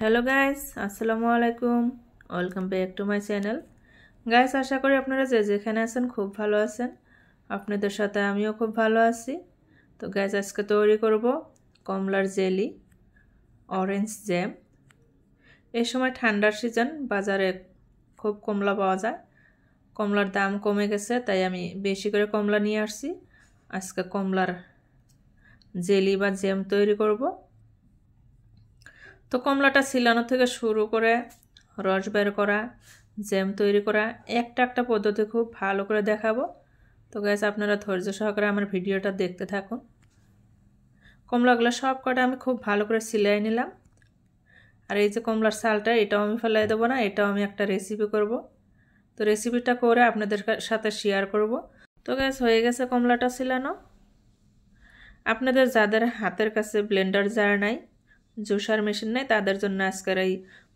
Hello guys, আসসালামু আলাইকুম। Welcome back to my channel. Guys, আশা করি আপনারা যে যেখানে আছেন খুব ভালো আছেন। আপনাদের সাথে আমিও খুব ভালো আছি। তো গাইস, আজকে তৈরি করব কমলার জেলি, অরেঞ্জ জ্যাম। এই সময় ঠান্ডার সিজন, বাজারে খুব কমলা পাওয়া যায়। কমলার দাম কমে গেছে, তাই আমি বেশি করে কমলা নিয়ে আসছি। আজকে কমলার জেলি বা জ্যাম তৈরি করব। তো কমলাটা ছিলানো থেকে শুরু করে রস বের করা, জ্যাম তৈরি করা, একটা পদ্ধতি খুব ভালো করে দেখাবো। তো গাইস, আপনারা ধৈর্য সহকারে আমার ভিডিওটা দেখতে থাকুন। কমলাগুলো সব কটা আমি খুব ভালো করে সিলাই নিলাম। আর এই যে কমলার ছালটা, এটাও আমি ফেলাই দেবো না, এটাও আমি একটা রেসিপি করব। তো রেসিপিটা করে আপনাদের সাথে শেয়ার করব। তো গাইস, হয়ে গেছে কমলাটা ছিলানো। আপনাদের যাদের হাতের কাছে ব্লেন্ডার জার নাই, জুসার মেশিন নেই, তাদের জন্য আজকের এই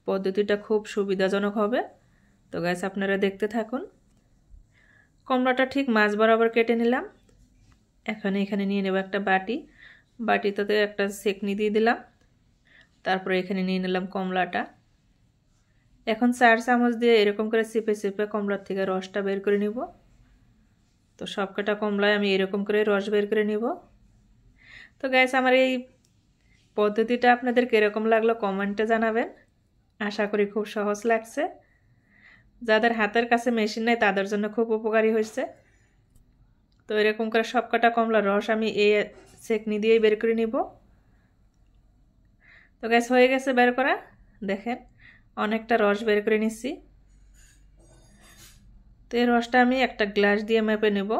পদ্ধতিটা খুব সুবিধাজনক হবে। তো গাইস, আপনারা দেখতে থাকুন। কমলাটা ঠিক মাছ বরাবর কেটে নিলাম। এখানে নিয়ে নেব একটা বাটিতে একটা সেকনি দিয়ে দিলাম। তারপরে এখানে নিয়ে নিলাম কমলাটা। এখন 4 চামচ দিয়ে এরকম করে চিপে চিপে কমলার থেকে রসটা বের করে নিব। তো সবকটা কমলায় আমি এরকম করে রস বের করে নিব। তো গাইস, আমার এই পদ্ধতিটা আপনাদের কিরকম লাগলো কমেন্টে জানাবেন। আশা করি খুব সহজ লাগছে। যাদের হাতের কাছে মেশিন নেই তাদের জন্য খুব উপকারী হয়েছে। তো এরকম করে সবকটা কমলার রস আমি এই সেকনি দিয়েই বের করে নিব। তো গ্যাস হয়ে গেছে বের করা, দেখেন অনেকটা রস বের করে নিচ্ছি। তো এই রসটা আমি একটা গ্লাস দিয়ে মেপে নেব।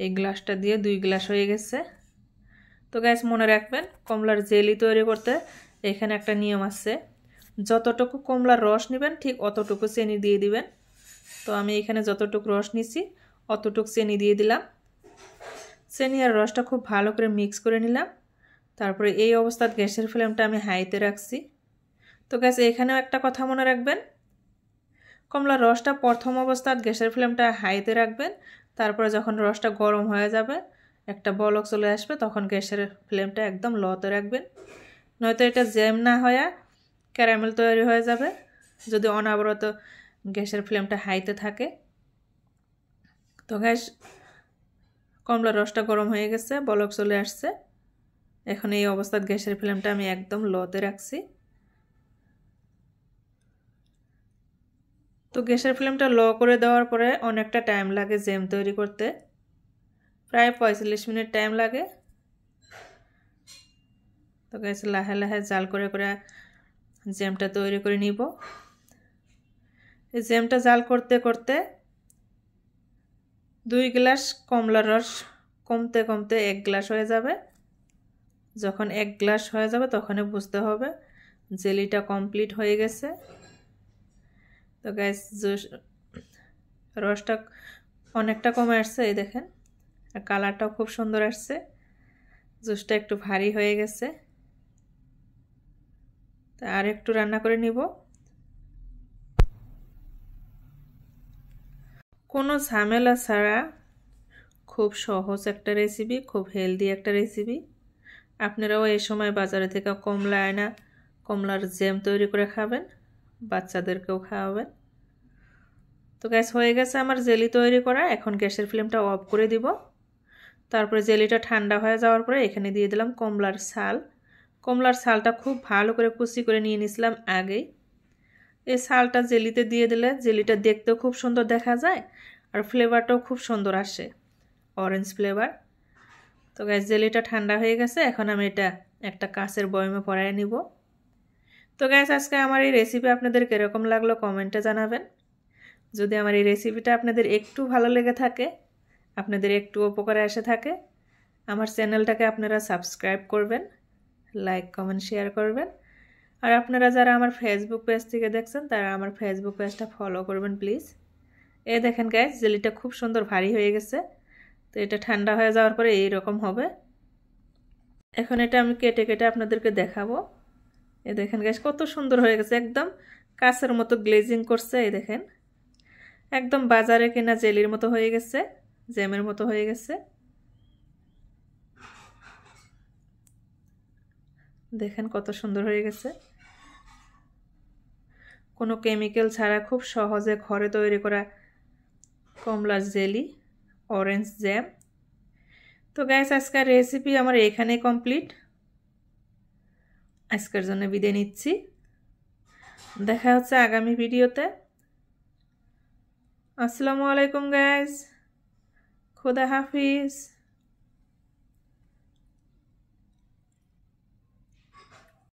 এই গ্লাসটা দিয়ে 2 গ্লাস হয়ে গেছে। তো গ্যাস, মনে রাখবেন কমলার জেলি তৈরি করতে এখানে একটা নিয়ম আছে, যতটুকু কমলার রস নেবেন ঠিক অতটুকু চিনি দিয়ে দিবেন। তো আমি এখানে যতটুকু রস নিছি অতটুকু চিনি দিয়ে দিলাম। চিনি আর রসটা খুব ভালো করে মিক্স করে নিলাম। তারপরে এই অবস্থায় গ্যাসের ফ্লেমটা আমি হাইতে রাখছি। তো গ্যাস, এখানেও একটা কথা মনে রাখবেন, কমলার রসটা প্রথম অবস্থায় গ্যাসের ফ্লেমটা হাইতে রাখবেন। তারপরে যখন রসটা গরম হয়ে যাবে, একটা বলক চলে আসবে, তখন গ্যাসের ফ্লেমটা একদম লোতে রাখবেন। নয়তো এটা জ্যাম না হয়ে ক্যারামেল তৈরি হয়ে যাবে যদি অনবরত গ্যাসের ফ্লেমটা হাইতে থাকে। তো গ্যাস, কমলার রসটা গরম হয়ে গেছে, বলক চলে আসছে। এখন এই অবস্থায় গ্যাসের ফ্লেমটা আমি একদম লোতে রাখছি। তো গ্যাসের ফ্লেমটা লো করে দেওয়ার পরে অনেকটা টাইম লাগে জ্যাম তৈরি করতে, প্রায় 45 মিনিট টাইম লাগে। তো গ্যাস লাহে লাহে জাল করে করে জ্যামটা তৈরি করে নিব। এই জ্যামটা জাল করতে করতে 2 গ্লাস কমলার রস কমতে কমতে 1 গ্লাস হয়ে যাবে। যখন 1 গ্লাস হয়ে যাবে তখনই বুঝতে হবে জেলিটা কমপ্লিট হয়ে গেছে। তো গ্যাস, রসটা অনেকটা কমে আসছে, এই দেখেন, আর কালারটাও খুব সুন্দর আসছে। জুসটা একটু ভারী হয়ে গেছে। তা আর একটু রান্না করে নিব। কোনো ঝামেলা ছাড়া খুব সহজ একটা রেসিপি, খুব হেলদি একটা রেসিপি। আপনারাও এই সময় বাজারে থেকে কমলা আয়না কমলার জ্যাম তৈরি করে খাবেন, বাচ্চাদেরকেও খাওয়াবেন। তো গ্যাস হয়ে গেছে আমার জেলি তৈরি করা। এখন গ্যাসের ফ্লেমটা অফ করে দিব। তারপরে জেলিটা ঠান্ডা হয়ে যাওয়ার পরে এখানে দিয়ে দিলাম কমলার ছাল। কমলার ছালটা খুব ভালো করে কুচি করে নিয়ে নিয়েছিলাম আগেই। এই ছালটা জেলিতে দিয়ে দিলে জেলিটা দেখতেও খুব সুন্দর দেখা যায়, আর ফ্লেভারটাও খুব সুন্দর আসে, অরেঞ্জ ফ্লেভার। তো গ্যাস, জেলিটা ঠান্ডা হয়ে গেছে, এখন আমি এটা একটা কাঁচের বয়মে ভরায় নিব। তো গ্যাস, আজকে আমার এই রেসিপি আপনাদের কীরকম লাগলো কমেন্টে জানাবেন। যদি আমার এই রেসিপিটা আপনাদের একটু ভালো লেগে থাকে, আপনাদের একটু উপকারে এসে থাকে, আমার চ্যানেলটাকে আপনারা সাবস্ক্রাইব করবেন, লাইক কমেন্ট শেয়ার করবেন। আর আপনারা যারা আমার ফেসবুক পেজ থেকে দেখছেন তারা আমার ফেসবুক পেজটা ফলো করবেন প্লিজ। এই দেখেন গাইস, জেলিটা খুব সুন্দর ভারী হয়ে গেছে। তো এটা ঠান্ডা হয়ে যাওয়ার পরে এইরকম হবে। এখন এটা আমি কেটে কেটে আপনাদেরকে দেখাবো। এই দেখেন গাইস, কত সুন্দর হয়ে গেছে, একদম কাঁচের মতো গ্লেজিং করছে। এই দেখেন, একদম বাজারে কেনা জেলির মতো হয়ে গেছে, জ্যামের মতো হয়ে গেছে। দেখেন কত সুন্দর হয়ে গেছে। কোনো কেমিক্যাল ছাড়া খুব সহজে ঘরে তৈরি করা কমলার জেলি, অরেঞ্জ জ্যাম। তো গাইস, আজকের রেসিপি আমার এখানে কমপ্লিট। আজকের জন্য বিদায় নিচ্ছি। দেখা হচ্ছে আগামী ভিডিওতে। আসসালামু আলাইকুম গাইস, খুদা হাফিজ।